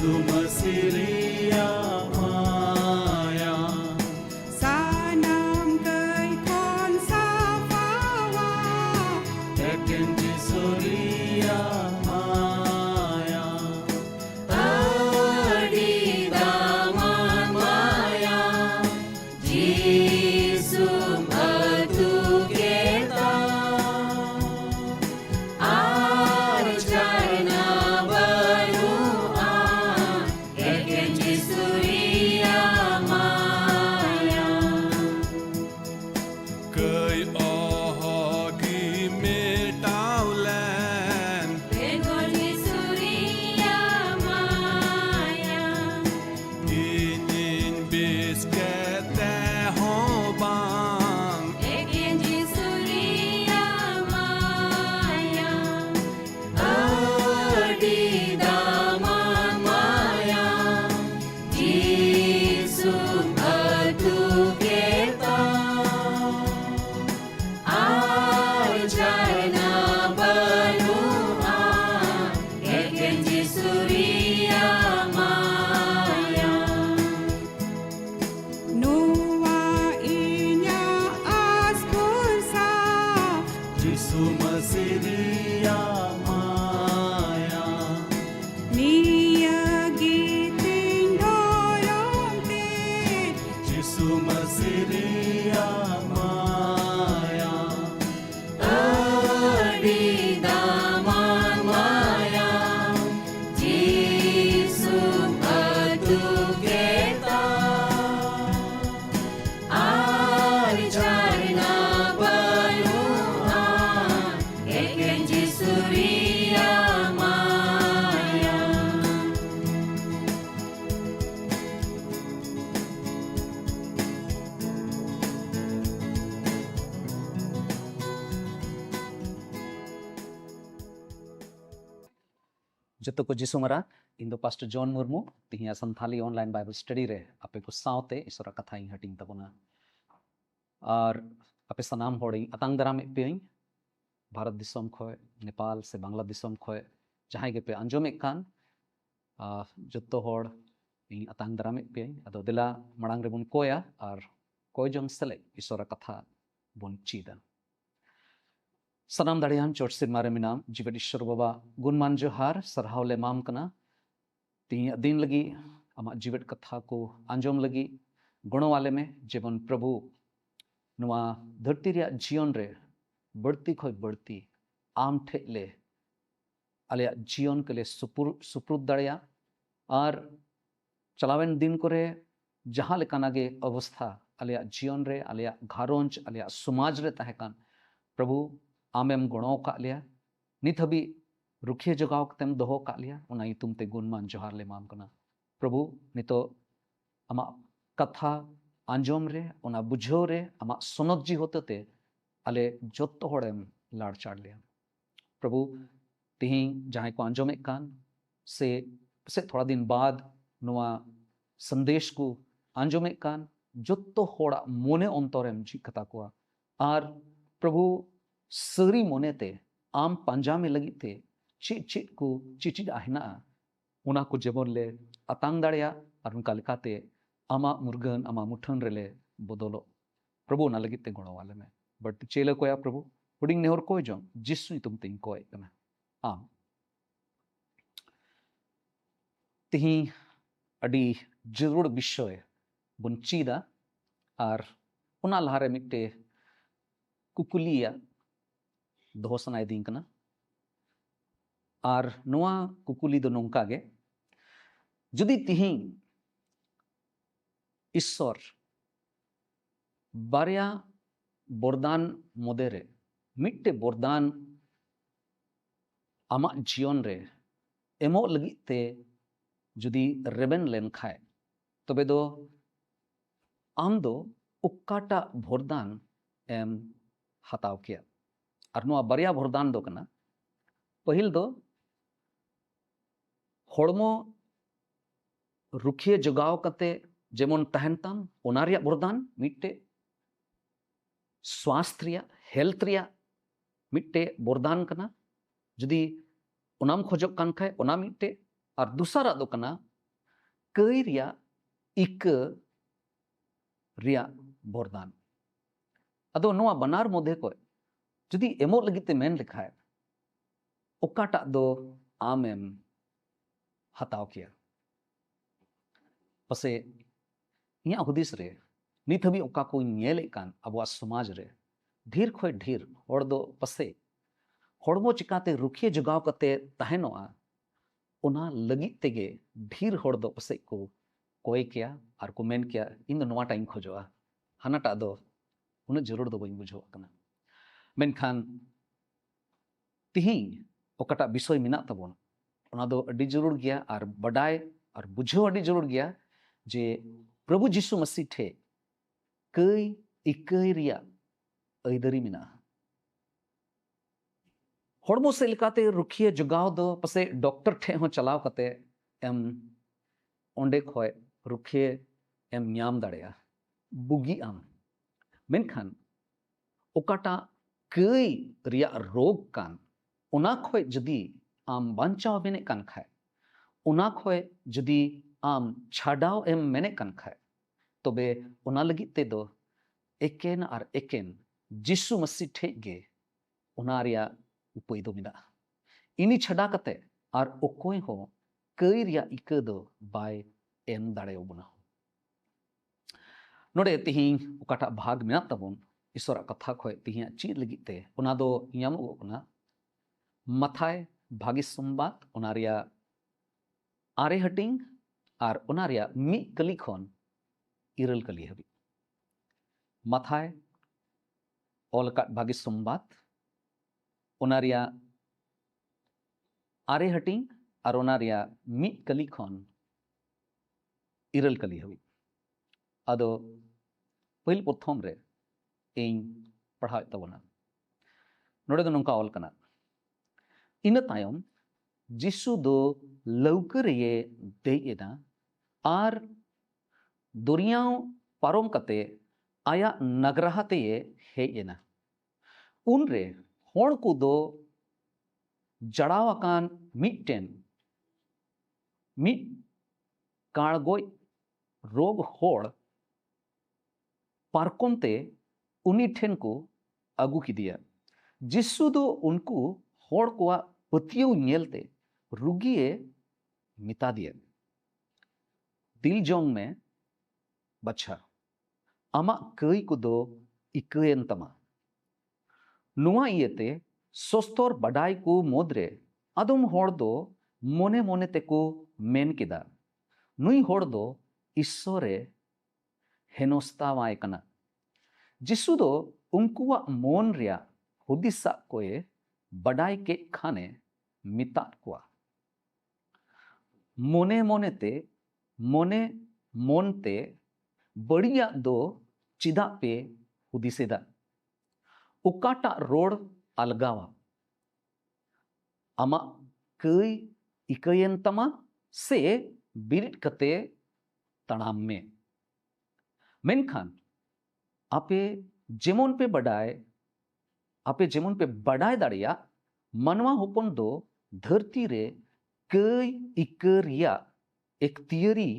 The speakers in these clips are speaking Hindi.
जिसु मसीरिया माया Sanam kay kon sa fawa Eken jisuria maya Adi daman maya Jisu matu kita Arjana balua Eken jisuria maya Kay ohagi metaulan Eken jisuria maya Inin biskete hobang Eken jisuria maya Adi daman maya Jisu matu kita Arjana balua Eken jisuria maya nuwa inya askursa जिसु मसीरिया माया niya giting doyonte जिसु मसीरिया माया Adi daman maya Jisu matu kita Arjana balua Eken jisuria maya जतो को जिसु मरा इन दो पास्टर जॉन मुर्मू तिहिया संथाली ऑनलाइन बाइबल स्टडी रे आपे को सावते इसरा कथा इन हटिंग तबना और आपे सनाम होड़ी अतांग दराम पेई भारत दिसम खोय नेपाल से बांग्ला दिसम खोय जहां के पे अंजोम कान जतो होड़ इन अतांग दराम पेई अदो दिला मड़ांग रे बुन कोया और कोय जोंग सले इसरा कथा बुन चीदा सनाम दाड़ियान चोट से मारे मिनाम जीवन ईश्वर बाबा गुणमान जोहार सरहावले माम कना तीन दिन लगी अमा जीवन कथा को आंजोम लगी गुणों वाले में जीवन प्रभु नुआ धरती रिया जीवन रे बढ़ती खोई बढ़ती आम ठेले आलिया जीवन के लिए सुपुरुद दाड़िया और चलावेन दिन को रे जहाँ लेकानागे अवस्था आलिया जीवन रे आलिया घारोंज आलिया समाज रे तहकान प्रभु आमेम गुणों का लिया नित हबी रुखिए जगाव कतेम दोहो का लिया उना इतुम ते गुणमान जोहार ले माम कना प्रभु नितो अमा कथा आंजोम रे उना बुझो रे अमा सोनक जी होते ते अले जोत्तो होड़ेम लाड़ चाड़ लिया प्रभु तिही जहाँ को आंजोम कान से थोड़ा दिन बाद नुआ संदेश को आंजोम कान जोत्तो होड़ा मोने अंतरेम जी कथा को आर प्रभु सरी मोने ते आम पंजा में लगी थे चिट को चिट आहिना उना को जेबन ले अतांग दाड़िया और उनका लिखाते आमा मुर्गन आमा मुठन रेले बदलो प्रभु ना लगी ते गुणों वाले में बट चेले को या प्रभु हुडिंग नेहर कोई जो जिसु तुम तिंग कोई कना आम तिही अडी जरूर विषय बुनचीदा और उना लहारे मिट्टे कुकुलिया दोहसना दिन कना और नुआ कुकुली दो नोंका गे जुदी तिही ईश्वर बारिया बोरदान मोदेरे मिट्टे बोरदान आमा जीवन रे एमो लगी ते जुदी रेबेन लेन खाए तबे दो आम दो उक्काटा बोरदान एम हताव किया और नुआ बारिया बोरदान दो कना पहिल दो होड़मो रुखिए जगाव कते जेमन तहनताम ओनारिया बोरदान मिट्टे स्वास्थ्य हेल्थ मिट्टे बोरदान कना जुदी ओनाम खोजोग कान खाए ओना मिट्टे और दूसरा दो कना कई रिया इका रिया वरदान अदो नोआ बनार मध्य को जुदी एमो लगिते मेन लिखाए ओकाटा दो आमेम हताव किया पसे इया हुदिस रे नित हबी ओका को नेले कान अबवा समाज रे ढेर खोय ढेर होड़ दो पसे होड़मो चिकाते रुखिए जगाव कते तहनोआ उना लगी तेगे ढेर होड़ दो पसे को कोय किया और को मेन किया इन नोआ टाइम खोजोआ हानाटा दो उन जरूर दो बई बुझो कना मेनखान तिहिं ओकाटा विषय मिना तबोन उना दो अडी जरूर गया और बडाय और बुझो अडी जरूर गया जे प्रभु जीशु मसीह ठे कई इकई रिया अइदरी मिना होड़मो से लेकाते रुखिए जगाव दो पसे डॉक्टर ठे हो चलाव कते एम ओंडे खोय रुखिए एम न्याम दाड़ेया बुगी आम मेनखान ओकाटा कई रिया रोग कान उना खोय जदी आम बांचाव मेने कान खाए उना खोय जदी आम छाडाव एम मेने कान खाए तबे उना लगी ते दो एकेन और एकेन जीशु मसीह ठे गे उना रिया उपाय दो मिना इनी छड़ा कते और ओकोय हो कई रिया इका दो बाय एम दाड़े बना नोडे तिहिं ओकाटा भाग मिना तबोन ईश्वर कथा खोय तिहिं चीज लगी ते उना दो यामो कना मथाय भागी संबाद उना रिया आरे हटिंग और उना रिया मी कली खन इरल कली हबी मथाय ओलकाट भागी संबाद उना रिया आरे हटिंग और उना रिया मी कली खन इरल कली हबी अदो पहिल प्रथम रे इन पढ़ाव तबना नोडे दो नोंका ऑल कना इन तायम जीशु दो लौकर ये देना और दुरियाव पारोम कते आया नगराहते ये हेना उन रे होड़ को दो जड़ावाकान मिटटेन मिट काड़गोय रोग होड़ पारकोमते उनी ठेन को अगू की दिया जिसु दो उनको होड़ को पतियों नेलते रुगिए मिता दिया दिल जोंग में बच्चा अमा कई को दो इकयन तमा नुआ इयते सोस्तोर बडाई को मोद्रे अदम होड़ दो मोने मोने ते को मेन किदा नुई होड़ दो ईश्वरे हेनोस्तावाय कना जिसु दो उनकुआ मोन रिया हुदिसा कोए बडाई के खाने मिता कुआ मोने मोने ते मोने मोनते बढ़िया दो चिदा पे हुदिसेदा उकाटा रोड अलगावा अमा कई इकयन तमा से बिरिट कते तड़ाम में मेनखान आपे जेमोन पे बडाय दाड़िया मनवा होपन दो धरती रे कई इकरिया एक तियरी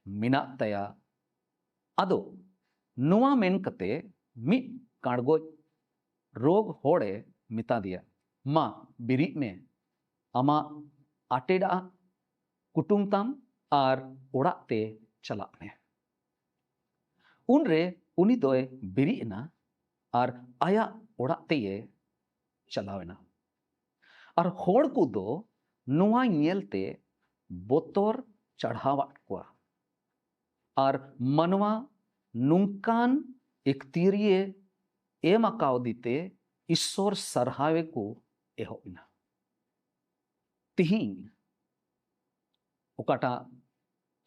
मिना तया अदो नुआ मेन कते मिट काड़गो रोग होड़े मिता दिया मा बिरी में अमा आटेडा कुटुंबताम आर ओड़ाते चला में उन रे उनी दोए बिरीना और आया ओड़ाते ये चलावेना और होड़ को दो नुआ नेलते बोतोर चढ़ावाट कुआ और मनवा नुंकान एक तीरिये एम अकाव दीते ईश्वर सरहावे को एहोबिना तिहिं ओकाटा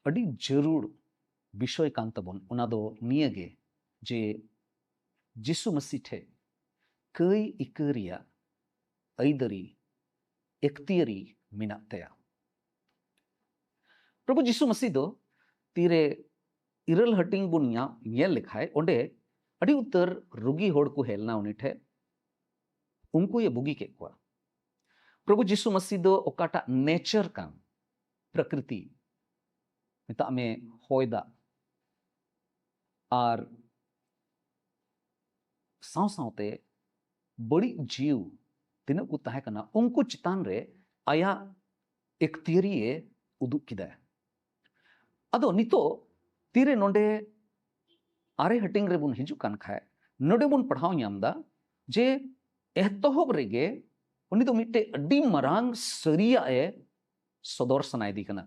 अड़ी जरूर विषय कान तबन उना दो नियगे जे जिसु मसीह ठे कई इकरिया अइदरी एक्तियरी मिना तया प्रभु जिसु मसीह दो तीरे इरल हटिंग बुनिया नेल लिखाए ओंडे अड़ी उत्तर रुगी होड़ को हेलना उनी ठे उनको ये बुगी के कुआ प्रभु जिसु मसीह दो ओकाटा नेचर कान प्रकृति ᱢᱮᱛᱟᱜ ᱢᱮ ᱦᱚᱭ ᱫᱟᱜ ᱟᱨ ᱥᱟᱶ ᱥᱟᱶᱛᱮ ᱵᱟᱹᱲᱤᱡ ᱡᱤᱣ ᱛᱤᱱᱟᱹᱜ ᱠᱚ ᱛᱟᱦᱮᱸ ᱠᱟᱱᱟ ᱩᱱᱠᱩ ᱪᱮᱛᱟन ᱨᱮ ᱟᱭᱟᱜ ᱮᱠᱛᱤᱭᱟᱨᱤᱭᱮ ᱩᱫᱩᱜ ᱠᱮᱫᱟ। ᱟᱫᱚ ᱱᱤᱛᱚᱜ ᱛᱤᱨᱮ ᱱᱚᱰᱮ ᱟᱨᱮ ᱦᱟᱹᱴᱤᱧ ᱨᱮᱵᱚᱱ ᱦᱤᱡᱩᱜ ᱠᱟᱱ ᱠᱷᱟᱡ ᱱᱚᱰᱮ ᱵᱚᱱ ᱯᱟᱲᱦᱟᱣ ᱧᱟᱢ ᱫᱟ ᱡᱮ ᱮᱛᱚᱦᱚᱵ ᱨᱮᱜᱮ ᱩᱱᱤ ᱫᱚ ᱢᱤᱫᱴᱮᱡ ᱟᱹᱰᱤ ᱢᱟᱨᱟᱝ ᱥᱟᱹᱨᱤᱭᱟᱜ ᱮ ᱥᱚᱫᱚᱨ ᱥᱟᱱᱟᱭᱮᱫᱮ ᱠᱟᱱᱟ।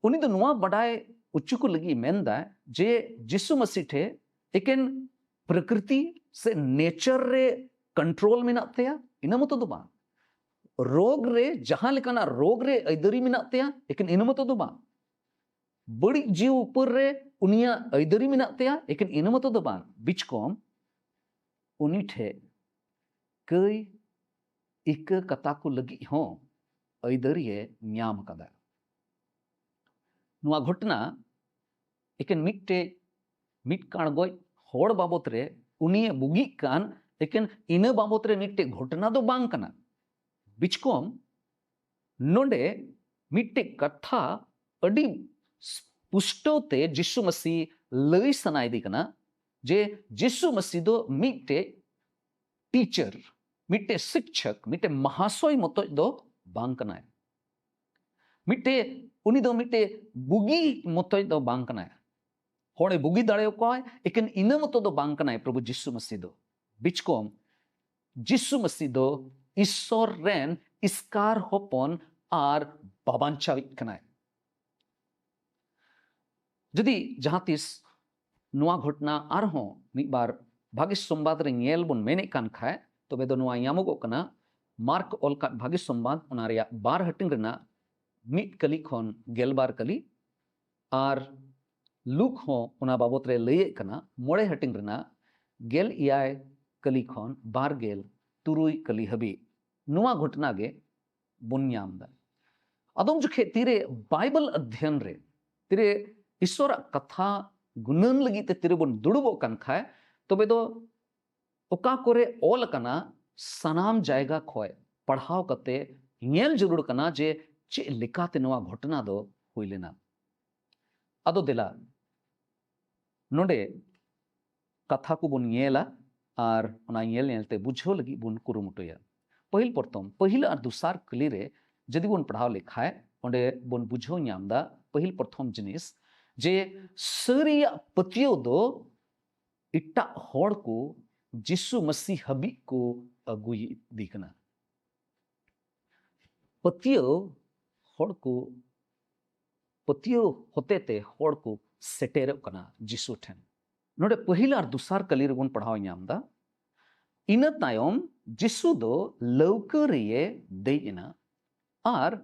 उनी तो नुआ बड़ाय उच्चु को लगी मेंदा जे जिसु मसीह ठे एकेन प्रकृति से नेचर रे कंट्रोल मिनातेया इना मतो दो बा रोग रे जहां लेकाना रोग रे ऐदरी मिनातेया एकेन इना मतो दो बा बड़ी जीव ऊपर रे उनिया ऐदरी मिनातेया एकेन इना मतो दो बा बिचकोम उनी ठे कई इक कथा को लगी हो ऐदरिये न्याम कदा नुआ घटना एकेन मिट्टे मिट काणगोय होड़ बाबत रे उनिये बुगी कान एकेन इना बाबत रे मिट्टे घटना दो बांग कना बिचकोम नोंडे मिट्टे कथा अडी पुष्टोते जिसु मसीह लई सनायदी कना जे जिसु मसीह दो मिट्टे टीचर मिट्टे शिक्षक मिट्टे महाशय मतो दो बांग कना मिट्टे उनी दो मिट्टे बुगी मतो दो बांग कना होड़े बुगी दाड़े को एकेन इना मतो दो बांग कना प्रभु जिसु मसीह दो बिचकोम जिसु मसीह दो ईश्वर रेन इसकार होपन आर बाबांचावित कना जदि जहां तिस नुआ घटना आर हो मिद बार भाग्य संवाद रे नेल बन मेने कान खाय तबे दो नुआ यामोगो कना मार्क ओलका भाग्य संवाद ओना रेया बार हटिंग रेना मिट कली खन गेलबार कली आर लुक हो ओना बाबत रे लये कना मोड़े हटिंग रेना गेल इयाय कली खन बार गेल तुरुई कली हबी नुआ घटना गे बुन्याम दा अदम जुखे तीरे बाइबल अध्ययन रे तीरे ईश्वर कथा गुनन लगी ते तीरे बन दुड़बो कान खाय तबे दो ओका कोरे ओल कना सनाम जायगा खोय पढ़ाव कते नेल जरूर कना जे चे लिकाते नवा घटना दो हुई लेना अदो दिला नोडे कथा को बुन नेला आर ओना नेल नेलते बुझो लगी बुन कुरुमुटोया पहिल प्रथम पहिल और दुसार कली रे जदि बुन पढ़ाव लिखाय ओंडे बुन बुझो न्यामदा पहिल प्रथम जिनिस जे सरिया पतियो दो इट्टा होड़ को जिसु मसीह हबी को अगुई दिखना पतियो होड़ को पतियो होते ते होड़ को सेटेर कना जिसु ठेन नोडे पहिल और दुसार कली रे बुन पढ़ाव न्यामदा इना तायम जिसु दो लौकरिये देइना आर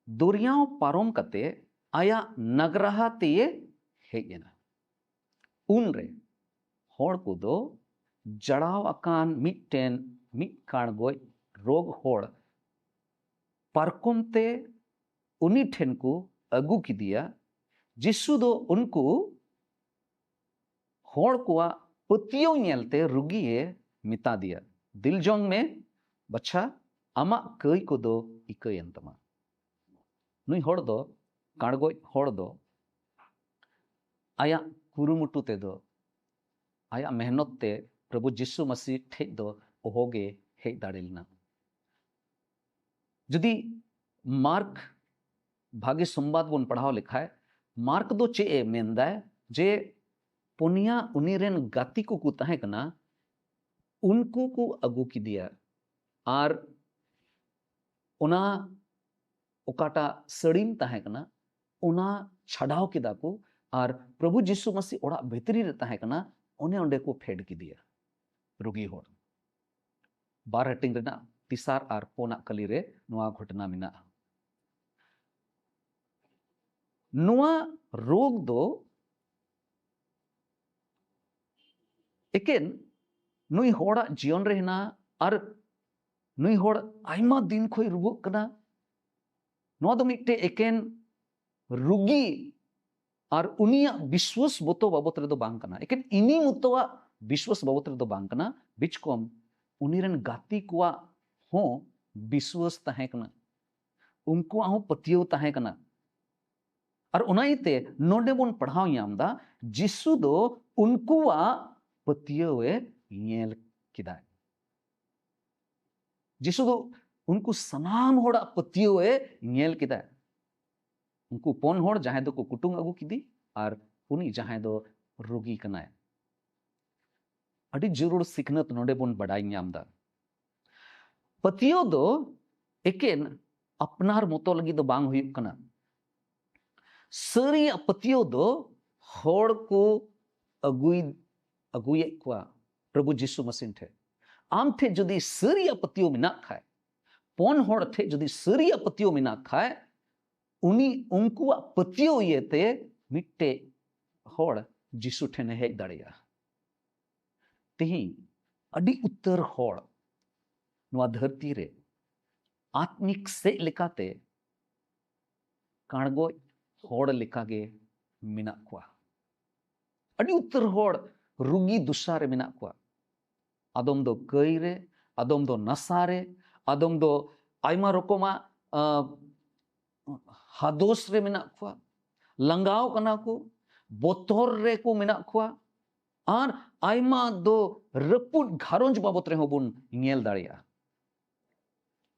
दुरियाव पारोम कते आया नगराहा तेये हेजना उन रे होड़ को दो जड़ाव अकान मिटटेन मिट काणगोय रोग होड़ पारकोम ते उनी ठेन को अगु की दिया जिसु दो उनको होड़ कोआ पतियों नेलते रुगिए मिता दिया दिलजोंग में बच्चा आमा कई को दो इकयंतमा नुई होड़ दो काणगोय होड़ दो आया कुरुमुटु ते दो आया मेहनत ते प्रभु जिसु मसीह ठे दो ओहोगे हे दाड़ेलना जदि मार्क भाग्य संवाद बन पढ़ाव लिखाय मार्क दो चे ए मेंदाय जे पुनिया उनीरेन गाती को ताहे कना उनको को अगु की दिया आर उना ओकाटा सड़ीम ताहे कना उना छड़ाव किदा को आर प्रभु जिसु मसीह ओड़ा भीतरी रे ताहे कना उन्हें ओंडे को फेड की दिया रुगी होड़ बार हटिंग रेना तिसार आर पोना कली रे नुआ घटना मिना नुआ रोग दो एकेन नुई होड़ा जीवन रे हेना आर नुई होड़ आयमा दिन खोई रुगुक कना नुआ दो मिट्टे एकेन रुगी आर उनिया विश्वास बोतो बाबत रे दो बांग कना एकेन इनी मुतोवा विश्वास बाबत रे दो बांग कना बिचकोम उनीरन गाती कुआ हो विश्वास ताहे कना उनको आहो पतियो ताहे कना और उनाइते नोडे बोन पढ़ाव यामदा जिसु दो उनकुआ पतियोए नेल किदा जिसु दो उनको सनाम होड़ा पतियोए नेल किदा उनको पोन होड़ जहां दो को कुटुंग अगु किदी और उनी जहां दो रोगी कनाय अड़ी जरूर सिखनत नोडे बोन बड़ाई यामदा पतियो दो एकेन अपनार मोतो लगी दो बांग हुयुक कना सरी पतियो दो होड़ को अगुए कुआ प्रभु जिसु मसीह थे आम थे जदि सरी पतियो मिना खाए पोन होड़ थे जदि सरी पतियो मिना खाए उनी उनको पतियो ये ते मिट्टे होड़ जिसु ठे ने हेज दाड़िया तेही अडी उत्तर होड़ नुआ धरती रे आत्मिक से लेकाते काणगो होड़ लेकागे मिना कुआ अडी उत्तर होड़ रुगी दुशा रे मिना कुआ आदम दो कई रे आदम दो नशा रे आदम दो आयमा रकमा हादोस रे मिना कुआ लंगाव कना को बोतोर रे को मिना कुआ और आयमा दो रपुट घारोंज बाबत रे होबुन नेल दाड़िया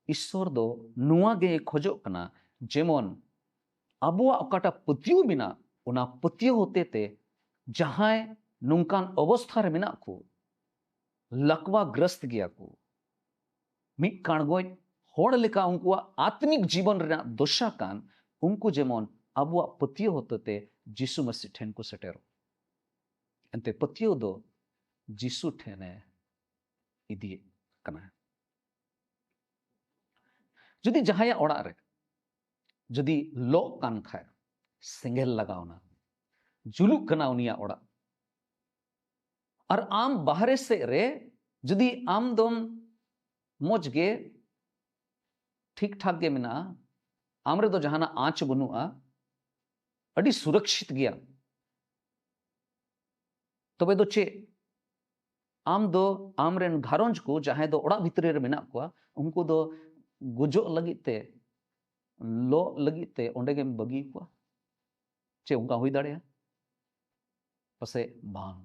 ईश्वर दो नुआ गे खोजो कना जेमन अबुआ ओकाटा पतियो बिना उना पतियो होते ते जहां नुकान अवस्था रे मिना को लकवा ग्रस्त गया को मिट काणगोय होड़ लेका उनको आत्मिक जीवन रे दोषा कान उनको जेमन अबुआ पतियो होते ते जिसु मसीह ठेन को सेटेरो एंते पतियो दो जिसु ठेने इदी कना जदि जहाया ओड़ा रे जदि लो कान खाए सेंगेल लगावना जुलुक कना उनिया ओड़ा और आम बाहरे से रे जदि आम दोम मोज गे ठीक ठाक गे मिना आमरे दो जहाना आँच बनुआ अड़ी सुरक्षित गया तबे दो चे आम दो आमरेन घारोंज को जहां दो ओड़ा भितरे रे मिना कुआ उनको दो गुजो लगिते लो लगिते ओंडे गेम बगी कुआ चे उनका हुई दाड़े पसे बांग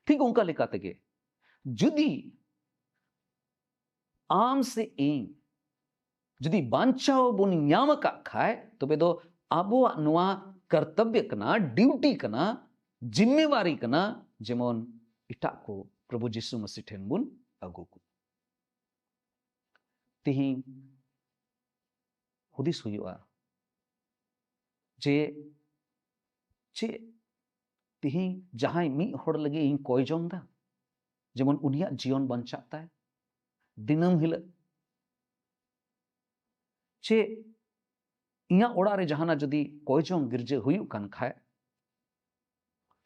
ठीक उनका लिखा तेगे जुदी आम से इन जुदी बांचाओ बुन न्याम का खाए तो बेदो आबो नुआ कर्तव्य कना ड्यूटी कना जिम्मेवारी कना जेमन इटा को प्रभु जिसु मसीह ठेन बुन अगु को तिही हुदिस हुआ जे चे तिही जहां मी होड़ लगे इन कोई जोंदा जेमन उनिया जीवन बंचाता है दिनम हिल चे इया ओड़ा रे जहाना जदि कोई जों गिरजे हुयु कान खाए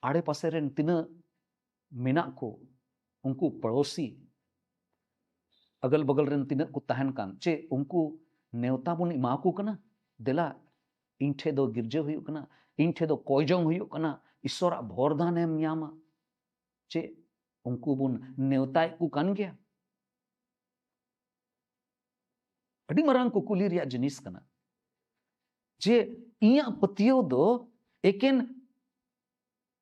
आड़े पासे रेन तिना मेना को उनको पड़ोसी अगल बगल रेन तिना को तहन कान चे उनको नेवता बुन इमाकू कना देला इन ठे दो गिरजे हुयु कना इन ठे दो कोई जों हुयु कना ईश्वरा भोरदान एम न्यामा चे उनको बुन नेवताय को कान गया अड़ी मरांग को कुली रिया जिनिस कना जे इया पतियो दो एकेन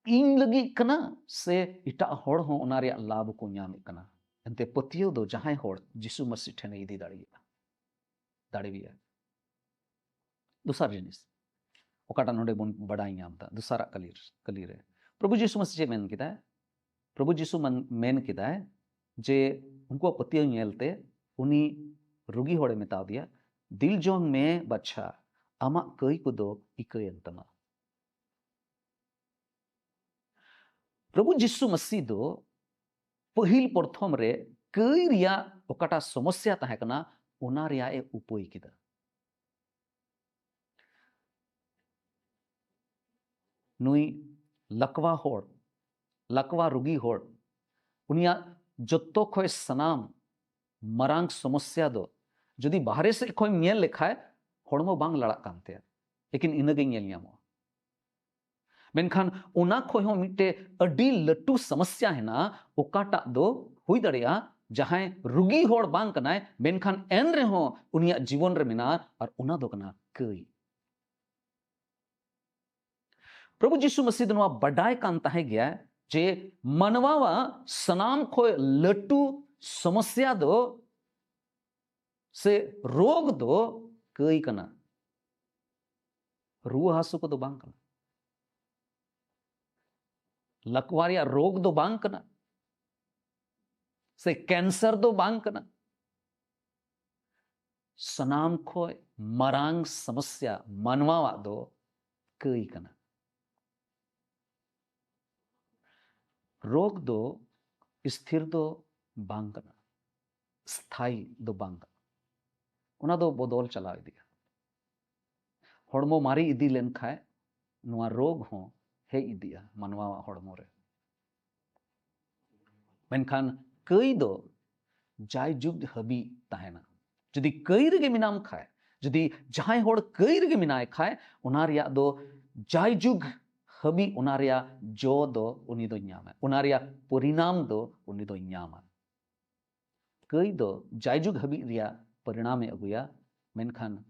इन लगी कना से इटा होड़ हो ओना रिया लाभ को न्याम कना एंते पतियो दो जहां होड़ जिसु मसीह ठेने इदी दाड़िया दूसरा जिनिस ओकाटा नोडे बुन बड़ाई न्यामता दूसरा कली रे प्रभु जिसु मसीह जे मेन किदा प्रभु जिसु मेन किदा जे उनको पतियो नेलते उनी रुगी होड़े मेता दिया दिल जोंग में बच्चा आमा कई को दो इकयंतमा प्रभु जिसु मसीह दो पहिल प्रथम रे कई रिया ओकाटा समस्या ताहे कना ओना रिया ए उपाय किदा नुई लकवा होड़ लकवा रुगी होड़ उनिया जत्तो खोय सनाम मरांग समस्या दो जदि बाहरे से खोय नेल लेखाय होड़मो बांग लड़ा कानते लेकिन इनगे नेल न्यामो मेनखान ओना खोय हो मिटे अडी लटू समस्या है ना ओकाटा दो हुई दड़िया जहां रुगी होड़ बांग कनाय मेनखान एन रे हो उनिया जीवन रे मिनार और ओना दो कना कई प्रभु जीशु मसीह दो बड़ाई कान ताहे गया जे मनवावा सनाम खो लटू समस्या दो से रोग दो कई कना रुआ हासु को दो बांग कना लकवारिया रोग दो बांग कना से कैंसर दो बांग कना सनाम खो मरांग समस्या मनवावा दो कई कना रोग दो स्थिर दो बांग कना स्थायी दो बांग उना दो बदल चलाव इदिया हड़मो मारी इदी लेन खाए नुआ रोग हो हे इदिया मनवा हड़मो रे मेनखान कई दो जाय जुग हबी ताहेना जदि कई रेगे मिनाम खाए जदि जहां होड़ कई रेगे मिनाय खाए उना रिया दो जाय जुग हबी उना रिया जो दो उनी दो न्याम उना रिया परिणाम दो उनी दो न्याम कई दो जाय जुग हबी रिया परिणाम अगुया मेनखान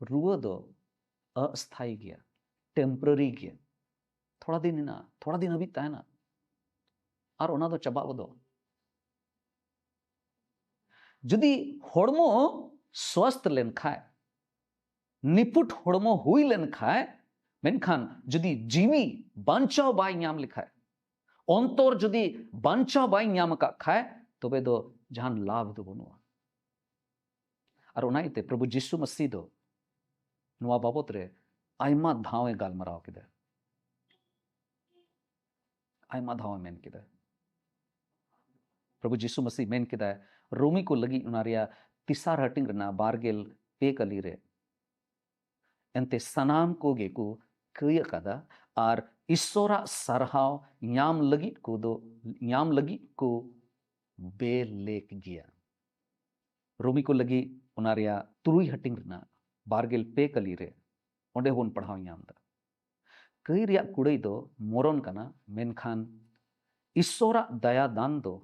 रुआ दो अस्थायी गया टेम्पररी गया थोड़ा दिन हबी ताहेना और उना दो चबा दो जदि हड़मो स्वस्थ लेन खाए निपुट हड़मो हुई लेन खाए मेनखान जदि जीवी बांचाव बाय न्याम लिखाए अंतर जदि बांचाव बाय न्याम का खाए तबे दो जहां लाभ दो बनुआ और उनाइते प्रभु जीशु मसीह दो नुआ बाबत रे आयमा धावे गालमराव किदा आयमा धावे मेन किदा प्रभु जीशु मसीह मेन किदा रोमी को लगी उनारिया तिसार हटिंग रना बारगेल पे कली रे एंते सनाम को गेकु कय कदा और ईश्वरा सरहाव न्याम लगी को बेलेक गया रोमी को लगी उनारिया तुरुई हटिंग रना बारगेल पे कली रे ओंडे बोन पढ़ाव न्याम दा कई रिया कुड़ई दो मोरन कना मेनखान ईश्वरा दया दान दो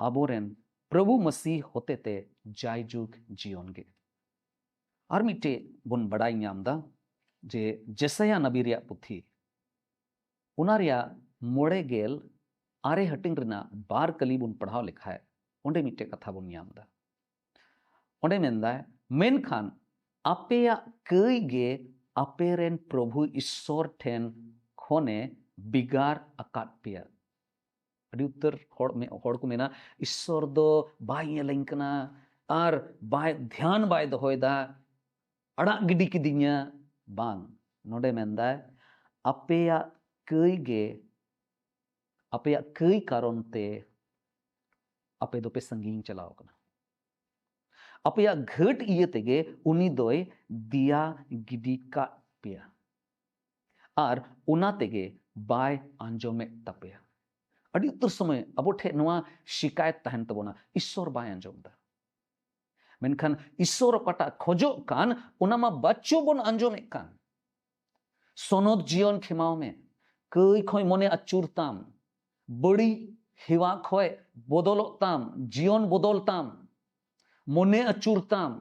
आबोरेन प्रभु मसीह होते ते जायजुग जीवन गे और मिटे बुन बड़ाई न्याम दा जे जेसया नबी रिया पुथी उना रिया मोड़े गेल आरे हटिंग रना बार कली बुन पढ़ाव लिखा है ओंडे मिटे कथा बुन न्याम दा ओंडे मेंदा मेनखान आपेया कई गे आपेरेन प्रभु ईश्वर ठेन खोने बिगार अकाट पिया अड़ी उत्तर होड़ को मेना ईश्वर दो बाय येलें कना और बाय ध्यान बाय दोहोयदा अड़ा गिडी किदिnya बांग नोडे मेंदा आपेया कई कारण ते आपे दोपे संगीन चलाव कना आपेया घट इये तेगे उनी दोय दिया गिडी का पिया और उना तेगे बाय आंजोमे तपेया अड़ी उत्तर समय अब ठे नवा शिकायत तहन तबोना ईश्वर बाय आंजोम दा मेनखान ईश्वर पटा खोजो कान उनामा बच्चो बोन आंजोमे कान सोनोद जीवन खिमाव में कई खोय मने अचुरताम बड़ी हिवा खोय बदलताम जीवन बदलताम मने अचुरताम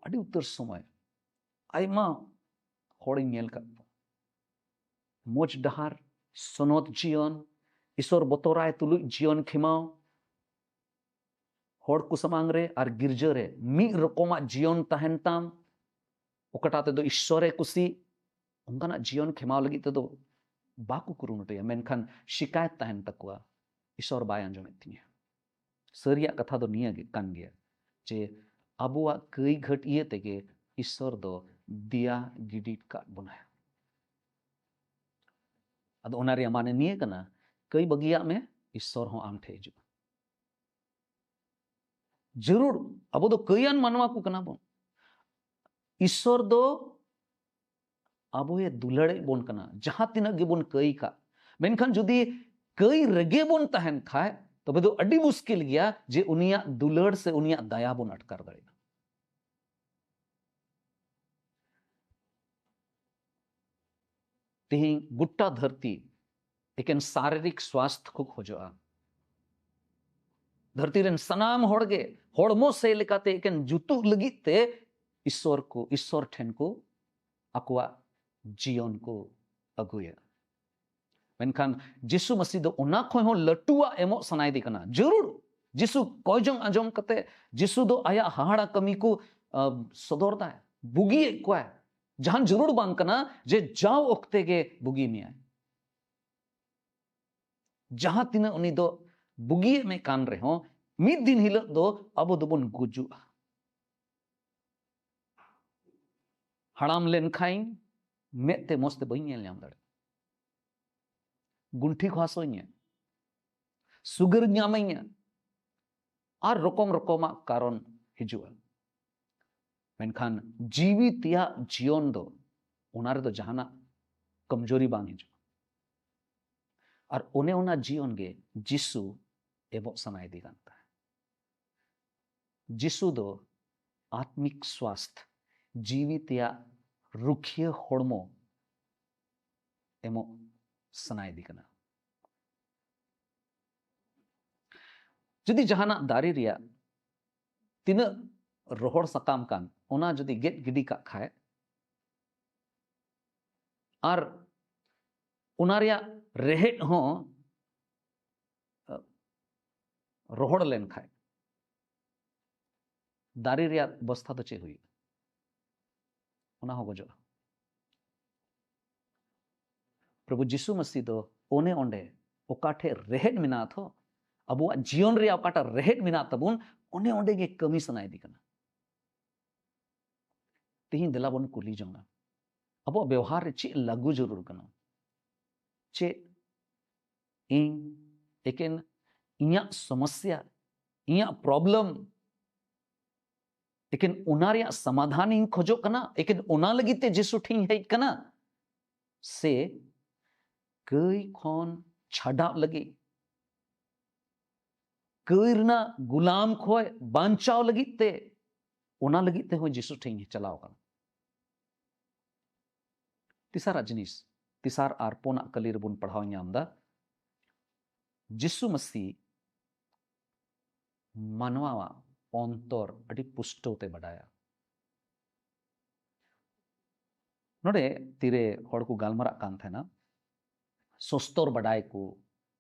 अड़ी उत्तर समय आयमा होड़ी नेल का मोज डहार सोनोत जीवन ईश्वर बतोराय तुलु जीवन खिमाव होड़ कुसमांग रे और गिरजा रे मी रकोमा जीवन तहन ताम ओकटा ते दो ईश्वरे कुसी उनका जीवन खिमाव लगी ते दो बाकु कुरुमुटया मेनखान शिकायत तहन तकवा ईश्वर बाय आंजोमेत तिया सरिया कथा दो निया गे कान गया जे अबुआ कई घट इये तेगे ईश्वर दो दिया गिडिट का बुनाया अद ओना रे माने निये कना कई बगिया में ईश्वर हो आम ठे हिजु जरूर अब दो कईयान मानवा को कना बोन ईश्वर दो अब ये दुलड़े बोन कना जहां तिना गे बोन कई का मेनखान जुदी कई रगे बोन तहन खाए तबे दो अड्डी मुश्किल गया जे उनिया दुलड़ से उनिया दया बोन अटकार दड़े तेही गुट्टा धरती एकेन शारीरिक स्वास्थ्य को खोजोआ धरती रेन सनाम होड़गे होड़मो से लेकाते एकेन जुतु लगी ते ईश्वर ठेन को अकुआ जीवन को अगुया मेनखान जिसु मसीह दो उना खोय हो लटुआ एमो सनाय दी कना जरूर जिसु कोयजों आजम कते जिसु दो आया हाड़ा कमी को सदोर दा बुगी को है जहां जरूर बांग कना जे जाओ ओक्ते के बुगी में आए जहां तिना उनी दो बुगी में कान रहे हो मिद दिन हिलक दो अब दोबन गुजु हड़ाम लेन खाइन मेते मस्ते बई नेल नाम दाड़े गुंठी खासोइया सुगर ᱧᱟᱢᱟᱹᱧᱟ और रकम रकम कारण हिजुआ मेनखान जीवित या जीवन दो उना रे दो जहाना कमजोरी बांग हिजु और ओने ओना जीवन गे जिसु एबो सनाय दी गानता जिसु दो आत्मिक स्वास्थ्य जीवित या रुखिया होड़मो एमो सनाय दी कना जदि जहाना दारी रिया तीना रोहड़ सकाम कान ओना जदि गेट गिडी का खाए और ओना रिया रेहेट हो रोहड़ लेन खाए दारी रिया अवस्था तो चे हुई ओना हो गजो प्रभु जिसु मसीह दो ओने ओंडे ओकाठे रेहेट मिना थो अब जीवन रे ओकाटा रेहेट मिना तबुन ओने ओंडे गे कमी सनाय दी कना तिहिन दिला बन कुली जोंगा अब व्यवहार रे चे लागू जरूर कना चे इन एकेन इया समस्या इया प्रॉब्लम लेकिन ओना रे समाधान इन खोजो कना लेकिन ओना लगिते जिसु ठिन हेज कना से कई खन छाड़ा लगी कई रना गुलाम खोय बांचाव लगिते ओना लगिते हो जिसु ठिन चलाव कना तिसारा जिनिस तिसार आर पोना कली रबुन पढ़ाव ᱧᱟᱢदा जिसु मसीह मानवा अंतर अड़ी पुष्टोते बढ़ाया नोडे तीरे हड़ को गालमरा कान थेना सोस्तर बढ़ाए को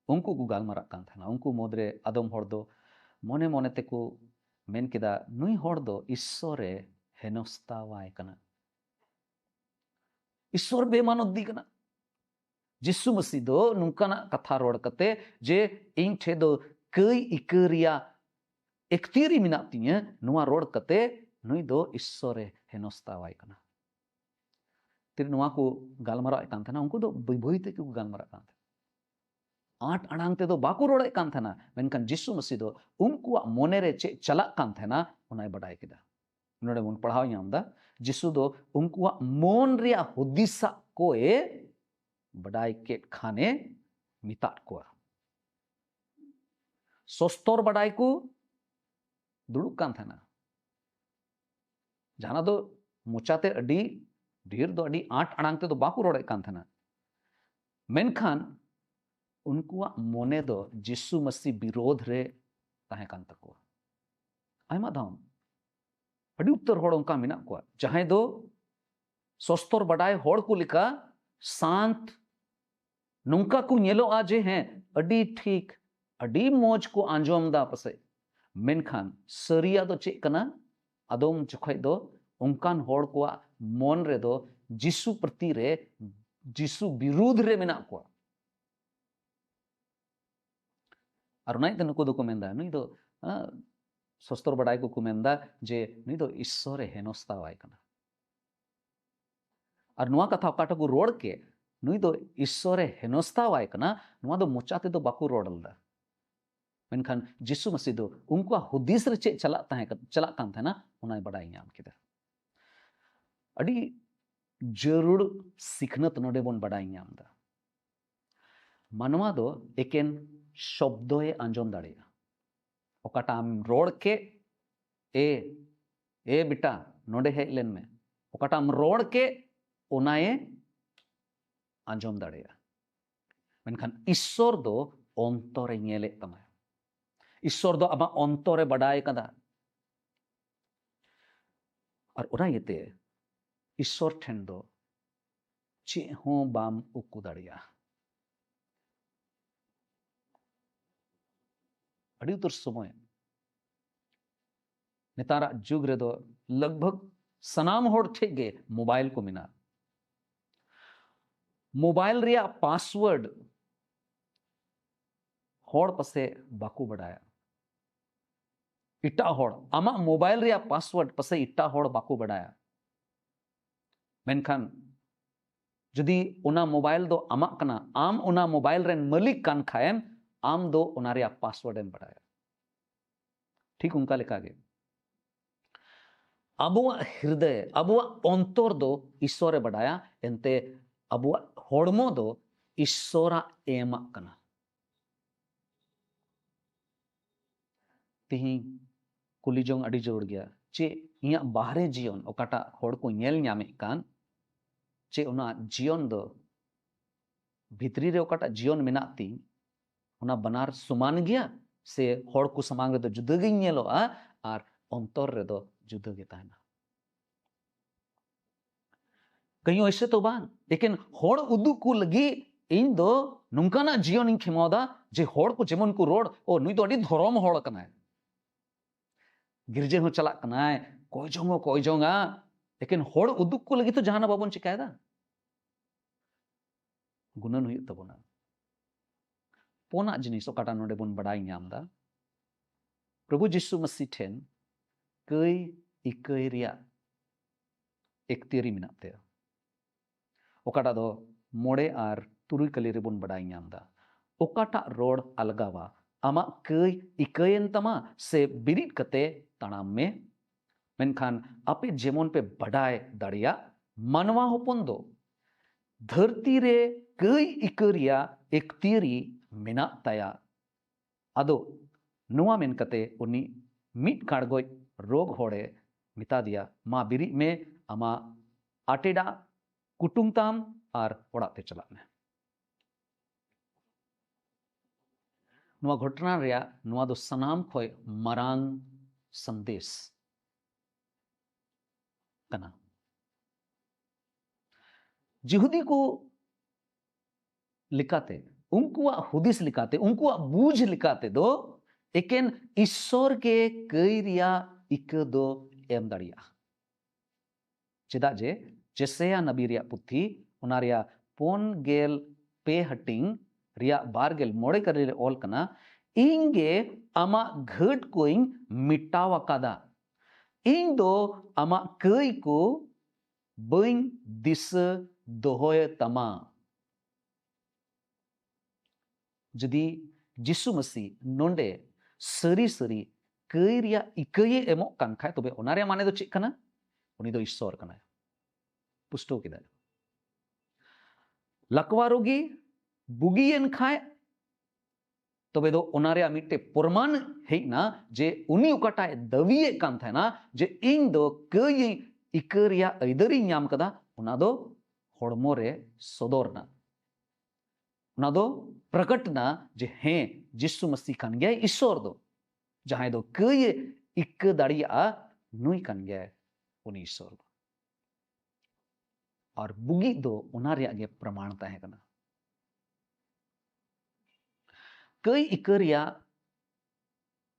उनको को गालमरा कान थेना उनको मोदरे आदम हड़ दो मने मने ते को मेन केदा नुई हड़ दो ईश्वरे हेनस्तावाय कना ईश्वर बेमानोद्दी कना जिसु मसीह दो नुकाना कथा रोड कते जे इन ठे दो कई इकरिया एकतीरी मिनात तिया नुआ रोड कते नुई दो ईश्वरे हेनस्तावाय कना तिर नुआ को गालमरा कान थना उनको दो बई बई ते को गालमरा कान आठ अड़ांग ते दो बाको रोड कान थना मेनकान जिसु मसीह दो उनको मोने रे चे चला कान थना उनाय बडाय केदा नोडे मुन पढ़ाव ᱧᱟᱢदा जिसु दो उनको मोन रिया हुदिसा कोए बडाय के खाने मितात को सोस्तर बडाय को दुड़ुक कान थना जाना दो मोचाते अडी ढेर दो अडी आठ अड़ांग ते दो बाको रोड़े कान थना मेनखान उनको मोने दो जिसु मसीह विरोध रे ताहे कान तको आयमा धाम अडी उत्तर होड़ उनका मिना को जहां दो सोस्तर बडाय होड़ को लिखा शांत नुंका को नेलो आजे हैं अडी ठीक अडी मौज को आंजोमदा पसे मेनखान सरिया दो चे कना अदोम जखय दो उनकान होड़ को मन रे दो जिसु प्रति रे जिसु विरोध रे मेना को और नाइ ते नुको दो को मेंदा नुई दो सोस्तर बडाय को मेंदा जे नुई दो ईश्वरे हेनस्तावाय कना और नुआ कथा काटा को रोड के नुई दो ईश्वरे हेनस्तावाय कना नुआ दो मोचाते दो बाको रोडलदा मेनखान जिसु मसीह दो उनको हुदिस रे चे चला कान थना उनाय बडाय ᱧᱟᱢ केदा अडी जरूर सिखनत नोडे बोन बडाय ᱧामदा मानवा दो एकेन शब्दोए आंजोम दाड़ेया ओकाटा आम रोड के ए बेटा नोडे हेज लेन में ओकाटा आम रोड के ओनाए आंजोम दाड़ेया मेनखान ईश्वर दो अंतरे नेले तमा ईश्वर दो आमा अंतरे बडाय कदा और ओना येते ईश्वर ठेन दो चे हों बाम उक्कू दाड़िया अड़ी उतर समय नेतारा जुग रे दो लगभग सनाम होड़ ठेक गे मोबाइल को मिना मोबाइल रिया पासवर्ड होड़ पसे बाकू बढ़ाया इट्टा होड़ आमा मोबाइल रिया पासवर्ड पसे इट्टा होड़ बाकू बढ़ाया मेनखान जदि उना मोबाइल दो आमाक कना आम उना मोबाइल रेन मालिक कान खाएम आम दो उना रिया पासवर्ड एम बढ़ाया ठीक उनका लेका गे अबुआ हृदय अबुआ अंतर दो ईश्वरे बढ़ाया एनते अबुआ होड़मो दो ईश्वरा एमा कना तिही कुलीजोंग अड़ी जोड़ गया चे इया बाहरे जीवन ओकाटा होड़ को नेल न्यामे कान चे उना जीवन दो भितरी रे ओकाटा जीवन मेना ती उना बनार सुमान गया से होड़ को समांग रे दो जुदा गे नेलोआ आर अंतर रे दो जुदा गे ताहेना कहीं ऐसे तो बांग लेकिन होड़ उदु को लगी इन दो नुंकाना जीवन इन खिमोदा जे होड़ को जेमन को रोड ओ नुई तो अड़ी धरम होड़ कनाय गिरजे हो चला कनाय कोई जोंगा लेकिन होड़ उदुक को लगी तो जहाना बाबन चिकायदा गुणन हुई तबना पोना जिनिस ओकाटा नोडे बन बड़ाई ᱧᱟᱢदा प्रभु जिसु मसीह ठेन कई इकई रिया एकतिरी मिनात ते ओकाटा दो मोड़े आर तुरुई कली रे बन बड़ाई ᱧामदा ओकाटा रोड अलगावा आमा कई इकयन तमा से बिरिट कते तणाम में मेनखान आपे जेमन पे बढ़ाए दाड़िया मानवा होपन दो धरती रे कई इकरिया एकतिरी मेना ताया अदो नुआ मेन कते उनी मिट काड़गोय रोग होड़े मिता दिया मा बिरी में आमा आटेडा कुटुंगताम आर ओड़ाते चला में नुआ घटना रिया नुआ दो सनाम खोय मरांग संदेश कना जिहुदी को लिखाते उनकुआ हुदिस लिखाते उनकुआ बूझ लिखाते दो एकेन ईश्वर के कई रिया इक दो एम दाड़िया चेदा जे जेसेया नबी रिया पुथी उना रिया पोन गेल पे हटिंग रिया बार गेल मोड़े करे रे ऑल कना इंगे आमा घट कोइंग मिटावा कादा इन दो आमा कई को बइन दिस दोहोय तमा जदि जिसु मसीह नोंडे सरी सरी कई रिया इकये एमो कान खाय तबे ओना रे माने दो चेक कना उनी दो ईश्वर कना पुष्टो किदा लकवारोगी बुगियन खाय तबे दो ओना रे मिटे प्रमाण हेना जे उनी उकाटाय दविये कान थाना जे इन दो कई इकरिया ऐदरी ᱧᱟᱢ कदा उना दो होड़मो रे सदोरना उना दो प्रकटना जे हैं जिसु मसीह कान गया ईश्वर दो जहां दो कई इक दाड़िया नुई कान गया उनी ईश्वर दो और बुगी दो उना रे आगे प्रमाण ताहे कना कई इकरिया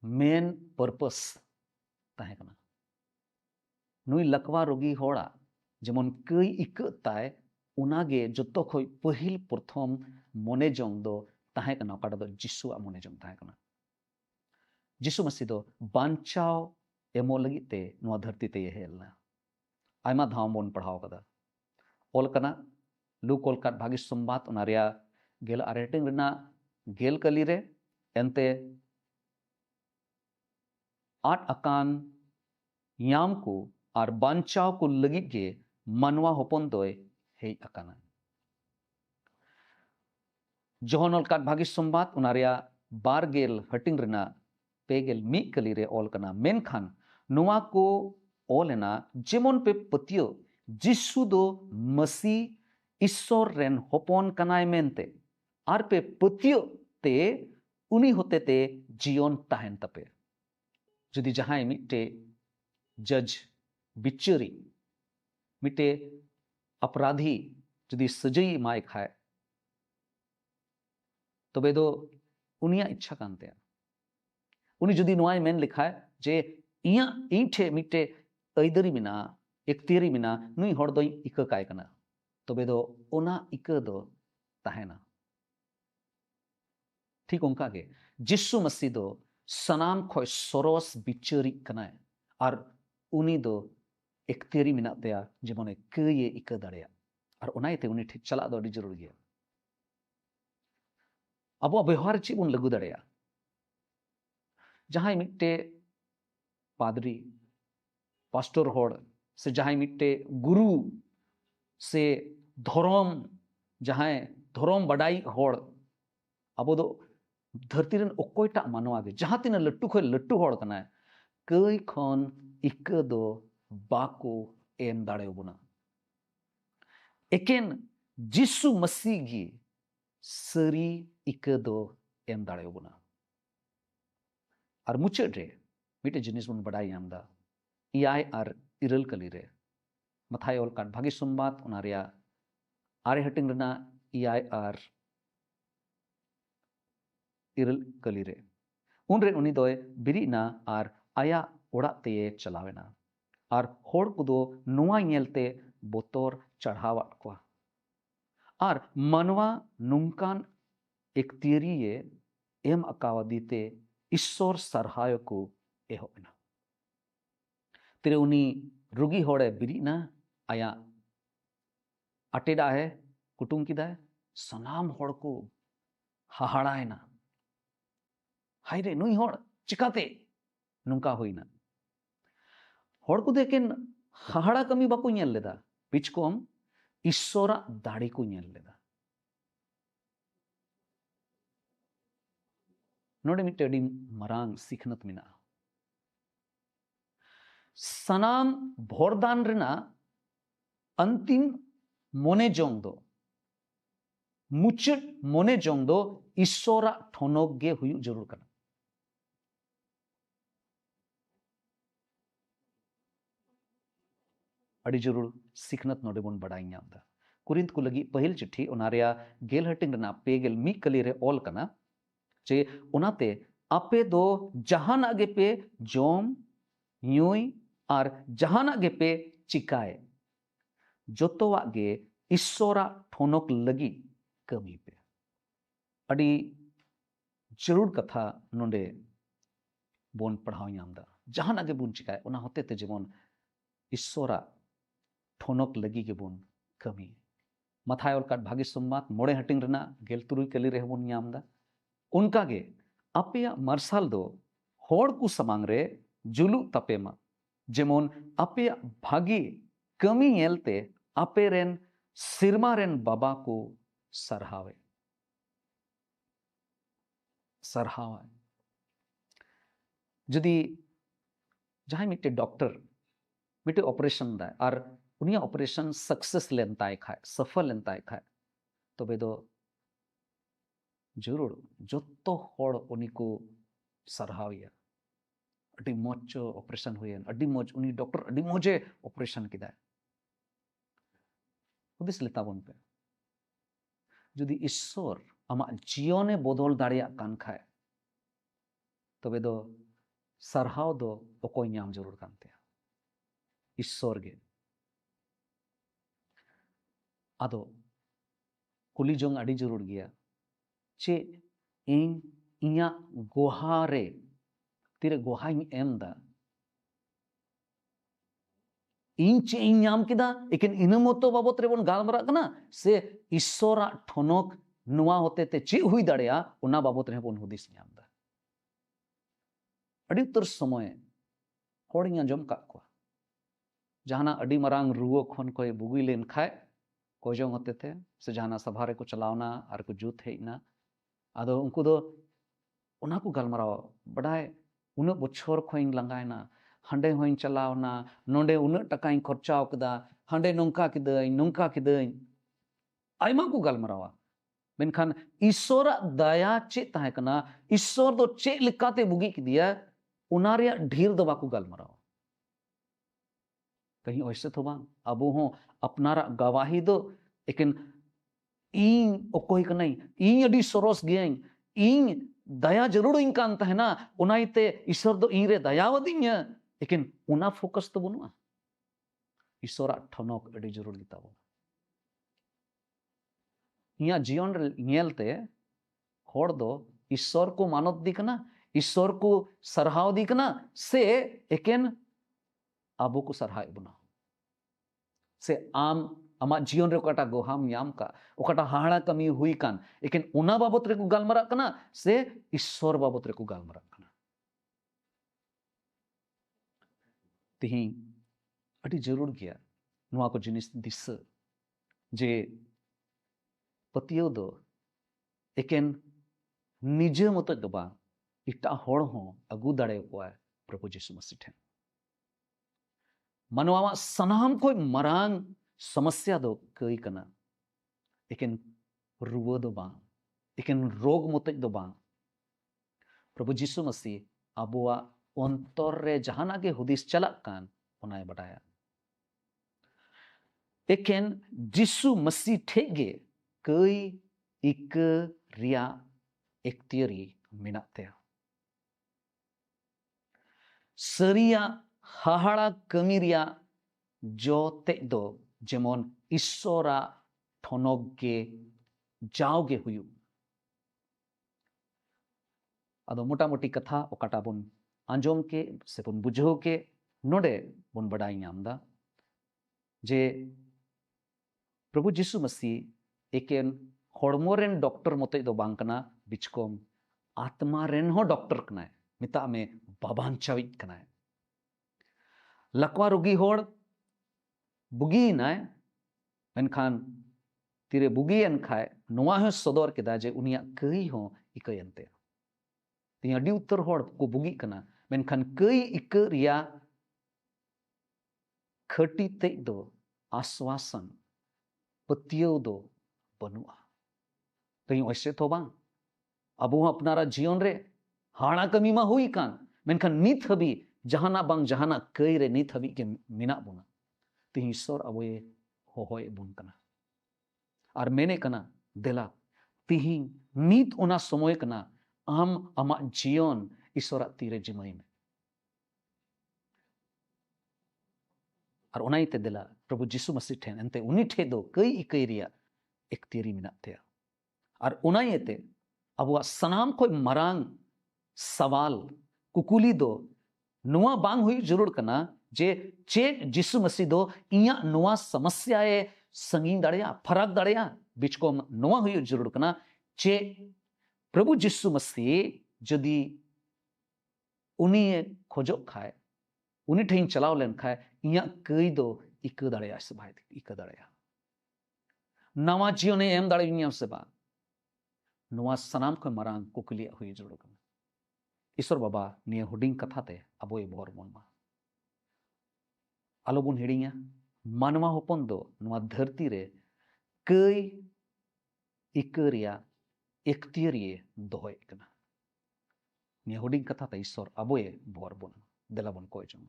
मेन पर्पस ताहे कना नुई लकवा रोगी होड़ा जेमन कई इक ताय उनागे जतो खोय पहिल प्रथम मने जंग दो ताहे कना ओकाटा दो जिसुआ मने जंग ताहे कना जिसु मसीह दो बांचाव एमो लगित ते नुआ धरती ते हेलना आयमा धाव बन पढ़ाव कदा ऑल कना लूक ऑलकाट भागी संबाद उना रिया गेल आरेटिंग रिना गेल कली रे एनते आठ अकान याम को और बांचाव को लगित गे मनवा होपन दोय हेई अकाना जोहन ऑलकाट भागी संबाद उना रिया बार गेल हटिंग रिना पेगेल मी कली रे ऑल कना मेनखान नुआ को ऑलेना जेमन पे पतियो जिसु दो मसी ईश्वर रेन होपन कनाय मेनते आर पे पतियो ते उनी होते ते जीवन ताहेन तपे जदि जहां मिटे जज बिचरी मिटे अपराधी जुदी सजई एमाय खाय तबे दो उनिया इच्छा कानते उनी जुदी नोआय मेन लिखाय जे इया इन ठे मिटे अइदरी मिना एक्तियरी मिना नुई हर दोई इका काय कना तबे दो ओना इका दो ताहेना ठीक उनका के जिसु मसीह दो सनाम खोय सोरोस बिचारी कनाय और उनी दो एक्तियरी मिना तेया जेमोने कये इका दाड़ेया और ओनायते उनी ठीक चला दो अड़ी जरूर गया अब व्यवहार ची बन लगू दाड़ेया जहां मिट्टे पादरी पास्टर होड़ से जहां मिट्टे गुरु से धर्म जहां धर्म बड़ाई होड़ अब दो धरती रन ओकोयटा मानवा गे जहां तिना लट्टू खोय लट्टू होड़ कना कई खन इक दो बाको एम दाड़े बुना एकेन जिसु मसीह गी सरी इक दो एम दाड़े बुना और मुचाद रे मिटे जिनिस बन बड़ाई आमदा इयाय और इरल कली रे मथाय ओल काट भागी सुनबात उना रेया आरे हटिंग रना इयाय और इरल कली रे उन रे उनी दोय बिरिना और आया ओड़ा ते चलावेना और होड़ कुदो नुआ नेलते बोतोर चढ़ावाट को और मनवा नुंकान एक तियरिये एम अकावदीते ईश्वर सरहाय को एहोना तेरे उनी रुगी होड़े बिरिना आया अटेडा है कुटुम किदा है सनाम होड़ को हाहाड़ायना हाय रे नुई होड़ चिकाते नुंका होइना होड़ को देखेन हाहाड़ा कमी बाको नेल लेदा पिचकोम ईश्वरा दाड़ी को नेल लेदा नोडे मिट्टे अडी मरांग सीखनत मिना सनाम भोरदान रेना अंतिम मोने जोंग दो मुचट मोने जोंग दो ईश्वरा ठोनोक गे हुयु जरूर कना अड़ी जरूर सीखनत नोडे बन बड़ाई नामदा कुरिंत को लगी पहल चिट्ठी ओनारिया गेल हटिंग रना पेगेल मी कली रे ऑल कना चे उनाते आपे दो जहान आगे पे जोम न्यूई और जहान आगे पे चिकाए जोतो आगे ईश्वरा ठोनोक लगी कमी पे अड़ी जरूर कथा नोंडे बोन पढ़ाओ यामदा जहान आगे बुन चिकाए उना होते ते जेमोन ईश्वरा ठोनोक लगी के बोन कमी मथाय और काट भागी सुम्मात मोड़े हटिंग रना गेल तुरुई कली रे बोन यामदा उनका गे अपेया मरसाल दो होड़ को समांग रे जुलू तपेमा जेमोन अपेया भागी कमी येलते आपे रेन सिरमा रेन बाबा को सरहावे सरहावा जदी जहां मिट्टे डॉक्टर मिट्टे ऑपरेशन दा और उनिया ऑपरेशन सक्सेस लेनताय खाए सफल लेनताय खाए तो बेदो जरूर जोतो होड़ उनी को सरहाविया अडी मोच ऑपरेशन हुए अडी मोच उनी डॉक्टर अडी मोजे ऑपरेशन किदा उदिस लेता बन पे जुदी ईश्वर आमा जीवने बदल दाड़िया कान खाए तबे दो सरहाव दो ओकोय नाम जरूर कानते ईश्वर गे आदो कुली जोंग अडी जरूर गया चे इन इया गोहारे तेरे गोहाई एम दा इन चे इन नाम किदा एकिन इन मतो बाबत रे बन गालमरा कना से ईश्वरा ठोनोक नुआ होते ते चे हुई दाड़ेया उना बाबत रे बन हुदिस नाम दा अडी उत्तर समय होड़िया जम का को जहाना अडी मरांग रुओ खन कोई बुगी लेन खाए कोजों होते थे से जहाना सभा रे को चलावना और को जुत हेना आदो उनको दो उना को गालमराव बड़ाय उन बछर खोइन लंगायना हांडे होइन चलावना नोंडे उन टकाई खर्चाव कदा हांडे नोंका किदई आयमा को गालमरावा मेनखान ईश्वर दया चे ताहे कना ईश्वर दो चे लिकाते बुगी किदिया उना रे ढेर दो बाको गालमरावा कहीं ऐसे तो बांग अब हो अपनारा गवाही दो एकिन इन ओकोई कनाई इन अडी सरोस गियाई इन दया जरूर इन कान तहना उनाइते ईश्वर दो इन रे दयावदिnya एकिन उना फोकस तो बनुआ ईश्वरा ठनोक अडी जरूर गिताबो इया जीवन रे नेलते होड़ दो ईश्वर को मानत दिकना ईश्वर को सरहाव दिकना से एकेन आबो को सरहाय बना से आम आमा जीवन रे ओकाटा गोहाम याम का ओकाटा हाड़ा कमी हुई कान एकेन उना बाबत रे को गालमरा कना से ईश्वर बाबत रे को गालमरा कना तिही अडी जरूर गया नुआ को जिनिस दिस जे पतियो दो एकेन निजे मत दो बा इटा होड़ हो अगु दाड़े को प्रभु यीशु मसीह ठेन मनवा सनाम कोई मरांग समस्या दो कई कना एकेन रुवा दो बा एकेन रोग मत दो बा प्रभु यीशु मसीह अबुआ अंतर रे जहाना के हुदिस चलक कान ओनाय बटाया एकेन यीशु मसीह ठेगे कई इक रिया एक्तियरी मिनाते सरिया हाहाड़ा कमी रिया जो ते दो जेमन ईश्वरा ठनक गे जाओगे हुयु अदो मोटा मोटी कथा ओकाटा बन आंजोम के से बन बुझो के नोडे बन बड़ाई नामदा जे प्रभु यीशु मसीह एकेन होड़मो रेन डॉक्टर मते दो बांग कना बिचकोम आत्मा रेन हो डॉक्टर कनाय मिता में बाबांचावित कनाय लकवा रोगी होड़ बुगी नाय मेनखान तिरे बुगी एन खाय नोआ हो सदर केदा जे उनिया कई हो इकयनते ती अडी उत्तर होड़ को बुगी कना मेनखान कई इक रिया खटी ते दो आश्वासन पतियो दो बनुआ कहीं वैसे तो बांग अब वो अपनारा जीवन रे हाड़ा कमी मा हुई कान मेनखान नित हबी जहाना बांग जहाना कई रे नित हबी के मिना बुना ती ईश्वर अब ये होय बुन कना और मैंने कना देला तिही नित ओना समय कना आम आमा जीवन ईश्वरा तीरे जिमई में और ओनाइते देला प्रभु यीशु मसीह ठेन एनते उनी ठे दो कई इकई रिया एक तेरी मिना ते और ओनाइते अब सनाम कोई मरांग सवाल कुकुली दो नुआ बांग हुई जरूर कना जे चे यीशु मसीह दो इया नुआ समस्या ए संगीन दाड़िया फरक दाड़िया बीच को नुआ हुई जरूर कना चे प्रभु यीशु मसीह जदि उनी खोजो खाए उनी ठेन चलाव लेन खाए इया कई दो इक दाड़िया से भाई इक दाड़िया नवा जीवन एम दाड़िया से बा नुआ सनाम को मरांग कुकुलिया हुई जरूर कना ईश्वर बाबा निया हुडिंग कथा ते अबोय बोर मोनमा आलोबुन हिड़िया मानवा होपन दो नुआ धरती रे कई इकरिया एक्तियरिए दोहय कना निया हुडिंग कथा ते ईश्वर अबोय बोर बोन देलाबन कोय जम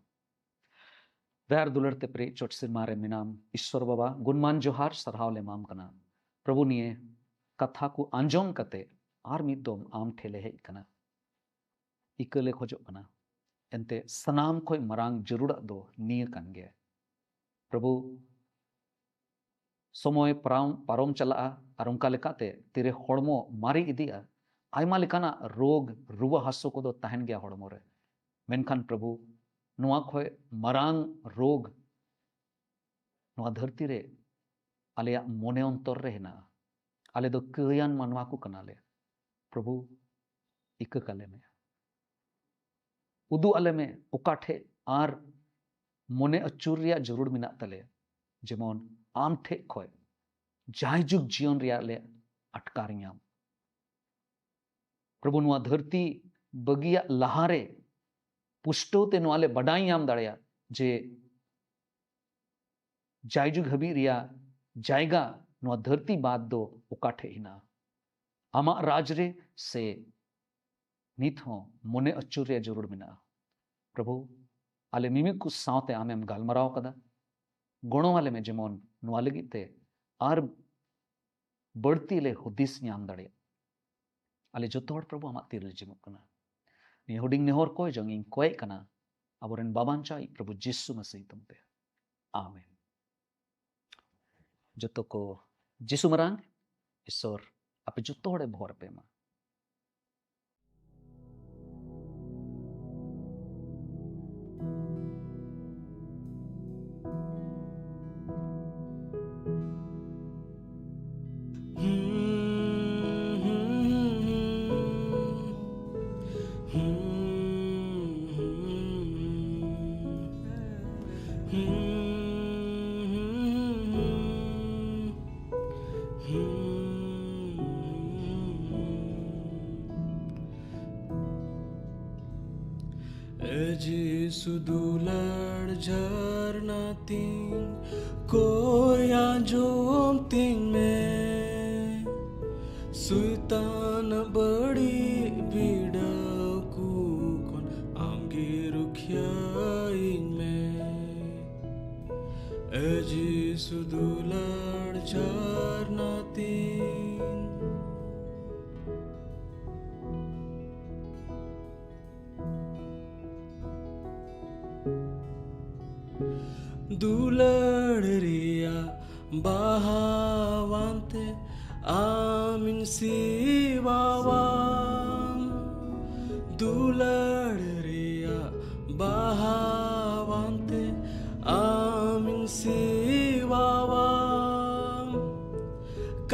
दयार दुलर ते प्रे चोट सिर मारे मिनाम ईश्वर बाबा गुणमान जोहार सरहाव ले माम कना प्रभु निये कथा को आंजोम कते आर मिदोम आम ठेले हे कना इकले खोजो कना एनते सनाम कोई मरांग जरूरत दो निय कान गे प्रभु समय पारोम चला और उनका लेकाते तेरे होड़मो मारी इदिया आयमा लेकाना रोग रुवा हासो को दो तहन गया होड़मो रे मेनखान प्रभु नुआ खोय मरांग रोग नुआ धरती रे आलेया मोने अंतर रे हेना आले दो कयान मानवा को कनाले प्रभु इक काले में उदू आले में उकाठे आर मोने अचुरिया जरूर मिना तले जेमन आम ठे खोय जाय जुग जीवन रिया ले अटकारियाम प्रभु नुआ धरती बगिया लहारे पुष्टोते नुआले बडाइयाम दाड़िया जे जाय जुग हबी रिया जायगा नुआ धरती बाद दो उकाठे हिना आमा राज रे से नित हो मोने अचुरिया जरूर मिना प्रभु आले मिमिक सावते आमेम गालमराव कदा गुणों वाले में जेमन नुआ लगी ते आर बढ़ती ले हुदिस ᱧᱟᱢ ᱫᱟᱲᱮᱭᱟᱜ ᱟᱞᱮ ᱡᱚᱛᱚ ᱦᱚᱲ ᱯᱨᱚᱵᱷᱩ ᱟᱢᱟᱜ ᱛᱤᱨᱮ ᱡᱤᱢᱩᱜ ᱠᱟᱱᱟ ᱱᱤᱭᱟᱹ ᱦᱩᱰᱤᱧ ᱱᱮᱦᱚᱨ ᱠᱚ ᱡᱚᱝ ᱤᱧ ᱠᱚᱭᱮᱜ ᱠᱟᱱᱟ ᱟᱵᱚᱨᱮᱱ ᱵᱟᱵᱟᱧᱪᱟᱣᱤᱡ ᱯᱨᱚᱵᱷᱩ ᱡᱤᱥᱩ ᱢᱟᱥᱤ ᱧᱩᱛᱩᱢ ᱛᱮ आमेन जतो को जिसु मरांग ईश्वर आप जतो हड़े भोर पे मा यीशु दुलार झरना तीन कोया जोम तीन में सुल्तान बड़ी बीड़ा कुकन आंगे रुखिया में यीशु दुलार झरना तीन दुलड़रिया बाहावांते आमिन सिवावाम दुलड़रिया बाहावांते आमिन सिवावाम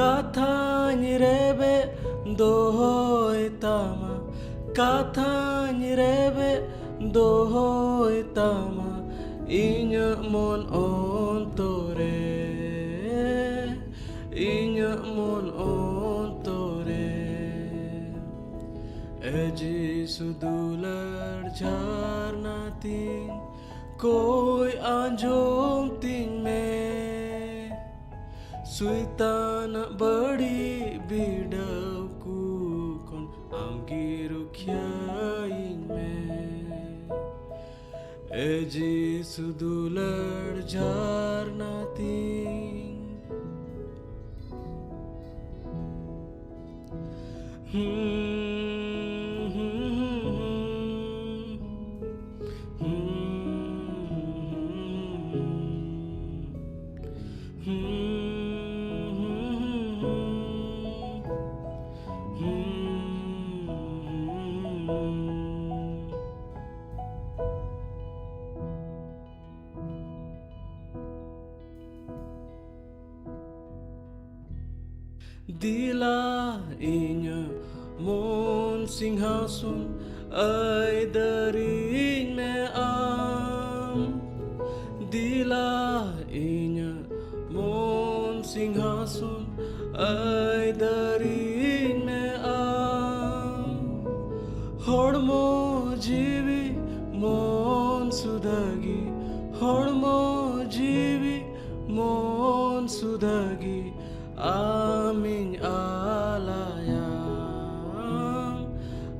काथानी रेबे दोहोय तामा काथानी रेबे दोहोय तामा Inya mon ontore Inya mon ontore Jisu dular charna tin Koi anjom tin me Suitana badi bidaw kukon Amgi rukyain me जिसु दुलड़ झरना तीन Dila inya mon singhasun ay darin me am Dila inya mon singhasun ay darin me am Hormo jivi mon sudagi Hormo jivi mon sudagi Amin alayam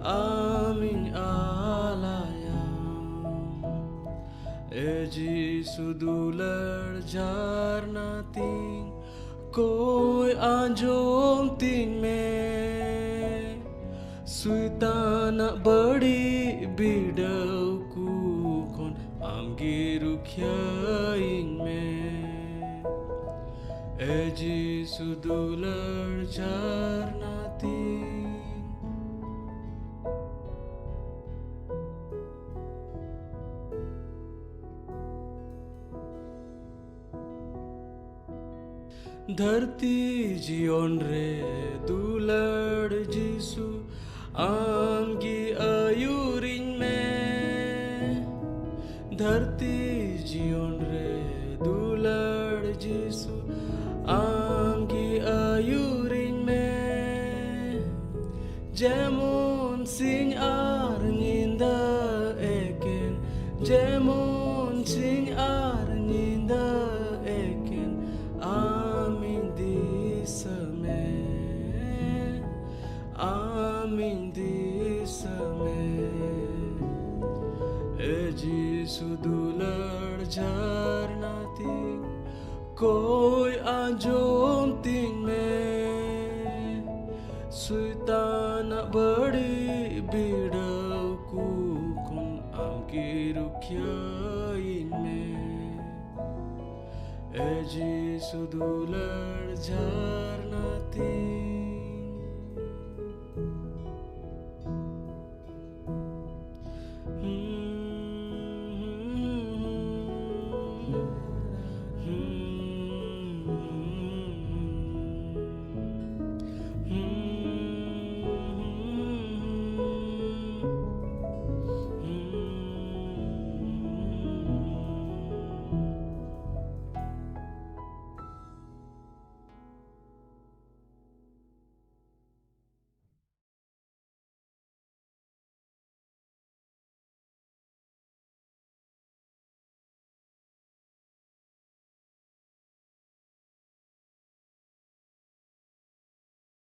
Amin alayam Jisu dular jarna tin Koi anjom tin me Suitana badi bidaw kukon Amgi rukyain me जिसु दुलड़ झरना तीन धरती जीवन रे दुलड़ जिसु आमगी आयुरिन में धरती जीवन रे दुलड़ जिसु आमगी आयुरिन में जेमon sing ar ninda eken जेमon sing ar ninda eken amin disame amin disame जिसु दुलड़ झरना तीन कोई आंजोम तीन में suitana bari bidau ku kun am ki rukyain me e jisu dular jarnati